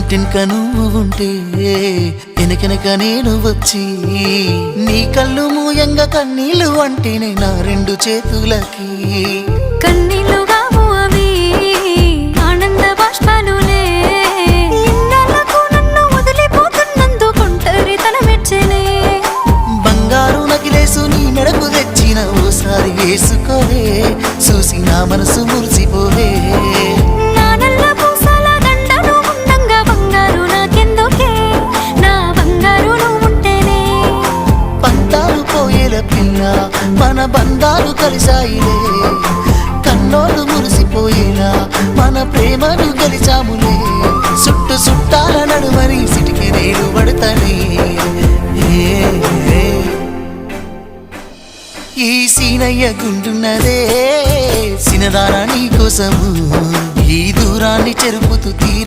ఇంటింక నువ్వు ఉంటే వెనకెనక నేను వచ్చి నీ కళ్ళు మూయంగా కన్నీళ్ళు అంటేనే నా రెండు చేతులకి కన్నీళ్ళుగా అవి ఆనంద బాష్పాలులే ఇన్నాళ్ళకు నన్ను వదిలిపోతున్నందుకు ఒంటరితనం మెచ్చనే బంగారు నకిలేసు నీ మెడకు తెచ్చిన ఓసారి వేసుకోవే చూసి నా మనసు మురిసిపోవే పిల్ల మన బంధాలు కలిసాయిలే కన్నోళ్ళు మురిసిపోయేలా మన ప్రేమను గెలిచాములే చుట్టు చుట్టాల నడుమని సిటికి నేను పడతానే ఈ సీనయ్య గుండున్నదే సినదారా నీ కోసము ఈ దూరాన్ని చెరుపుతూ